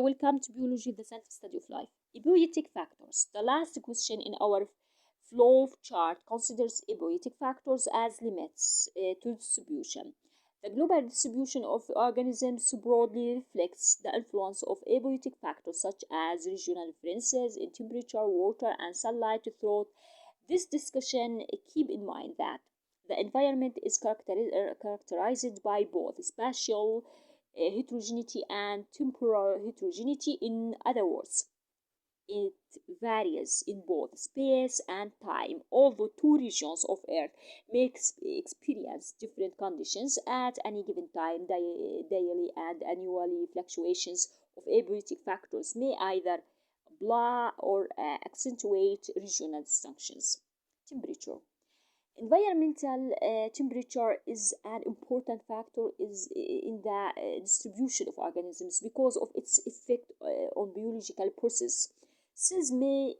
welcome to Biology, the scientific study of life. Abiotic factors. The last question in our flow chart considers abiotic factors as limits to distribution. The global distribution of organisms broadly reflects the influence of abiotic factors such as regional differences in temperature, water, and sunlight. Throughout this discussion, keep in mind that the environment is characterized by both spatial heterogeneity and temporal heterogeneity. In other words, it varies in both space and time, although two regions of Earth may experience different conditions at any given time. Daily and annually fluctuations of abiotic factors may either blur or accentuate regional distinctions. Temperature. Environmental temperature is an important factor in the distribution of organisms because of its effect on biological process. Cells may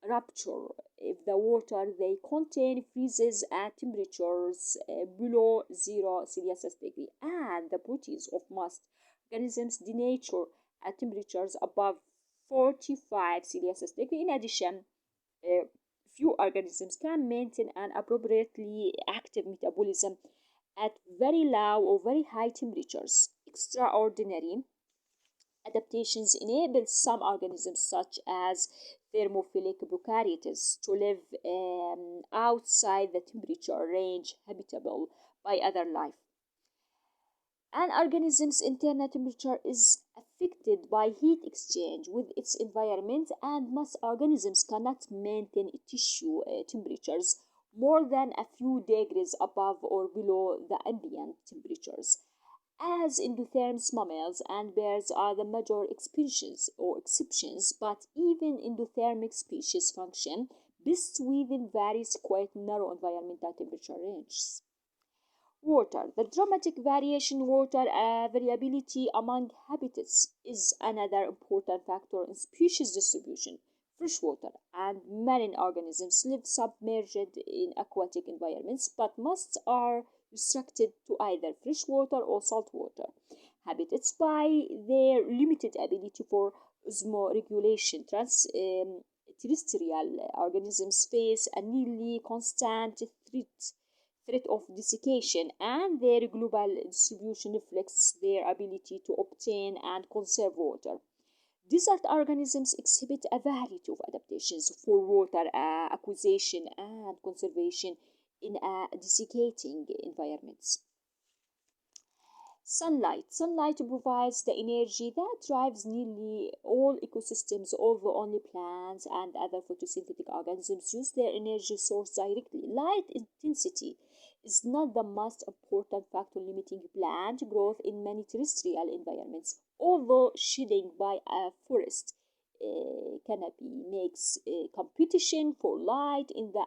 rupture if the water they contain freezes at temperatures below 0 C, and the proteins of most organisms denature at temperatures above 45 C. In addition, few organisms can maintain an appropriately active metabolism at very low or very high temperatures. Extraordinary adaptations enable some organisms, such as thermophilic prokaryotes, to live outside the temperature range habitable by other life. An organism's internal temperature is affected by heat exchange with its environment, and most organisms cannot maintain tissue temperatures more than a few degrees above or below the ambient temperatures. As endotherms, mammals, and bears are the major exceptions, but even endothermic species function best within various quite narrow environmental temperature ranges. Water. The dramatic water variability among habitats is another important factor in species distribution. Freshwater and marine organisms live submerged in aquatic environments, but most are restricted to either freshwater or saltwater habitats by their limited ability for osmoregulation. Terrestrial organisms face a nearly constant threat of desiccation, and their global distribution reflects their ability to obtain and conserve water. Desert organisms exhibit a variety of adaptations for water acquisition and conservation in desiccating environments. Sunlight. Sunlight provides the energy that drives nearly all ecosystems, although only plants and other photosynthetic organisms use their energy source directly. Light intensity is not the most important factor limiting plant growth in many terrestrial environments, although shedding by a forest canopy makes competition for light in the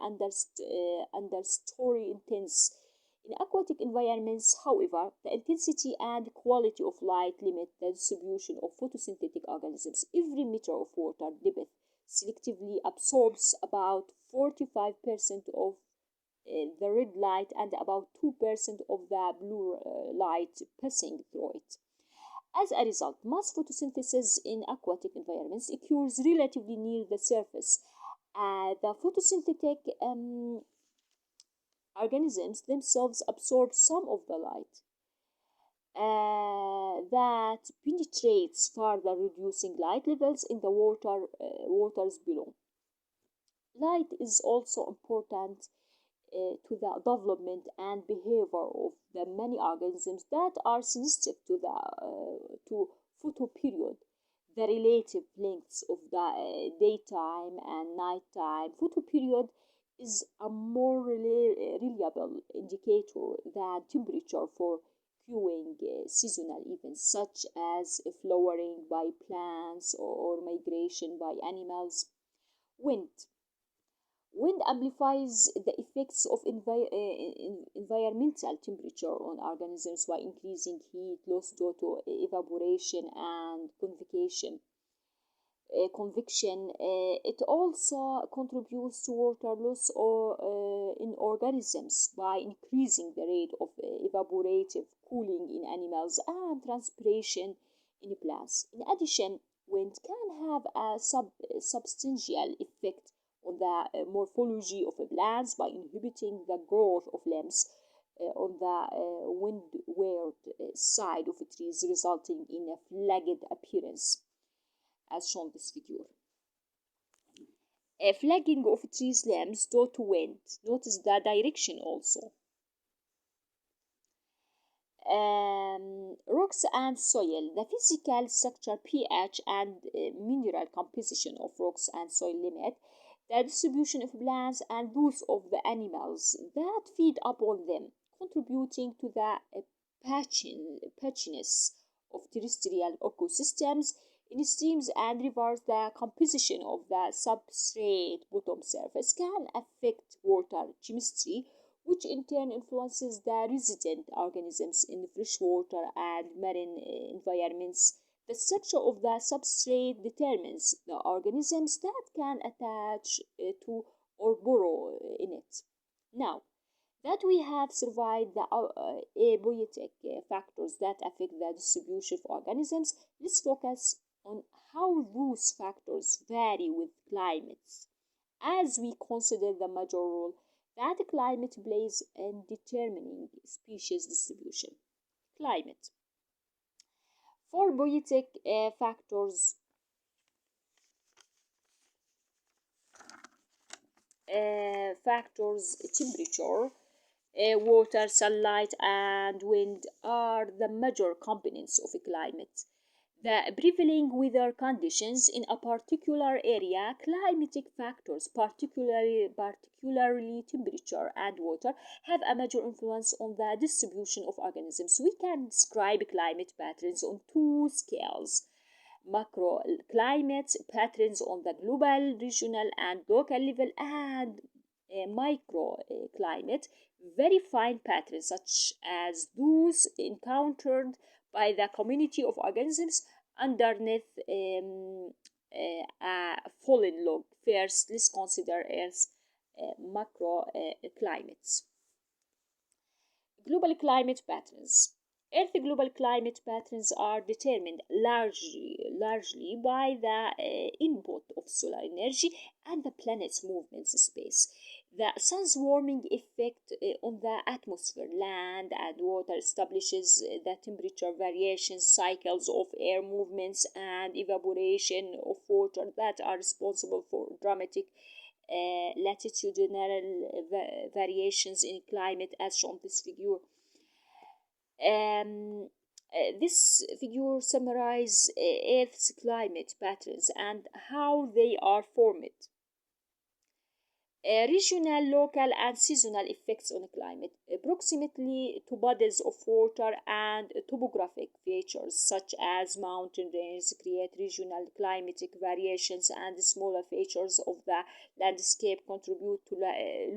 understory intense. In aquatic environments, however, the intensity and quality of light limit the distribution of photosynthetic organisms. Every meter of water depth selectively absorbs about 45% of the red light and about 2% of the blue light passing through it. As a result, most photosynthesis in aquatic environments occurs relatively near the surface. The photosynthetic organisms themselves absorb some of the light that penetrates further, reducing light levels in the waters below. Light is also important to the development and behavior of the many organisms that are sensitive to photoperiod. The relative lengths of the daytime and nighttime photoperiod is a more reliable indicator than temperature for cueing seasonal events such as flowering by plants or migration by animals. Wind. Wind amplifies the effects of environmental temperature on organisms by increasing heat loss due to evaporation and convection. It also contributes to water loss in organisms by increasing the rate of evaporative cooling in animals and transpiration in plants. In addition, wind can have a substantial effect on the morphology of plants by inhibiting the growth of limbs on the windward side of trees, resulting in a flagged appearance, as shown in this figure. A flagging of trees limbs due to wind. Notice the direction also. Rocks and soil. The physical structure, pH, and mineral composition of rocks and soil limit the distribution of plants and those of the animals that feed upon them, contributing to the patchiness of terrestrial ecosystems. In streams and rivers, the composition of the substrate bottom surface can affect water chemistry, which in turn influences the resident organisms in freshwater and marine environments. The structure of the substrate determines the organisms that can attach to or burrow in it. Now that we have surveyed the abiotic factors that affect the distribution of organisms, let's focus on how those factors vary with climates, as we consider the major role that climate plays in determining species distribution. Climate. For biotic factors, temperature, water, sunlight, and wind are the major components of a climate. The prevailing weather conditions in a particular area, climatic factors, particularly temperature and water, have a major influence on the distribution of organisms. We can describe climate patterns on two scales: macroclimate patterns on the global, regional, and local level, and microclimate, very fine patterns such as those encountered by the community of organisms underneath a fallen log. First, let's consider Earth's macroclimates. Global climate patterns. Earth global climate patterns are determined largely by the input of solar energy and the planet's movements in space. The sun's warming effect on the atmosphere, land, and water establishes the temperature variations, cycles of air movements, and evaporation of water that are responsible for dramatic latitudinal variations in climate, as shown in this figure. This figure summarizes Earth's climate patterns and how they are formed. Regional, local, and seasonal effects on climate, proximity to bodies of water, and topographic features such as mountain ranges create regional climatic variations, and smaller features of the landscape contribute to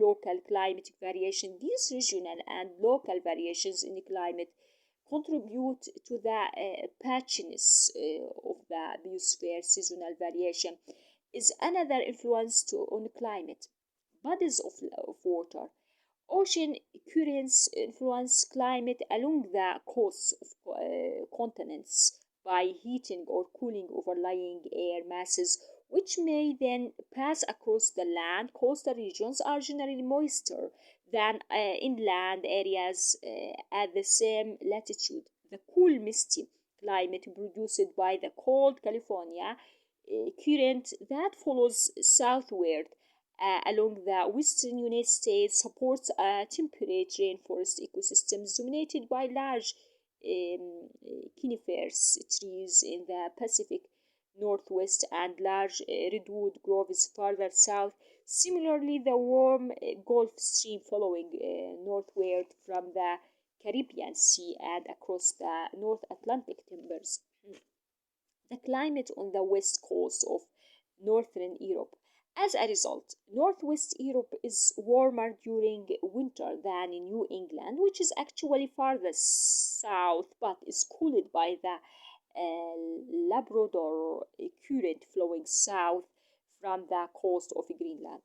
local climatic variation. These regional and local variations in climate contribute to the patchiness of the biosphere. Seasonal variation is another influence on climate. Bodies of water. Ocean currents influence climate along the coasts of continents by heating or cooling overlying air masses, which may then pass across the land. Coastal regions are generally moister than inland areas at the same latitude. The cool, misty climate produced by the cold California current that follows southward along the western United States supports temperate rainforest ecosystems dominated by large coniferous trees in the Pacific Northwest and large redwood groves farther south. Similarly, the warm Gulf Stream flowing northward from the Caribbean Sea and across the North Atlantic timbers. The climate on the west coast of northern Europe. As a result, Northwest Europe is warmer during winter than in New England, which is actually farther south but is cooled by the Labrador current flowing south from the coast of Greenland.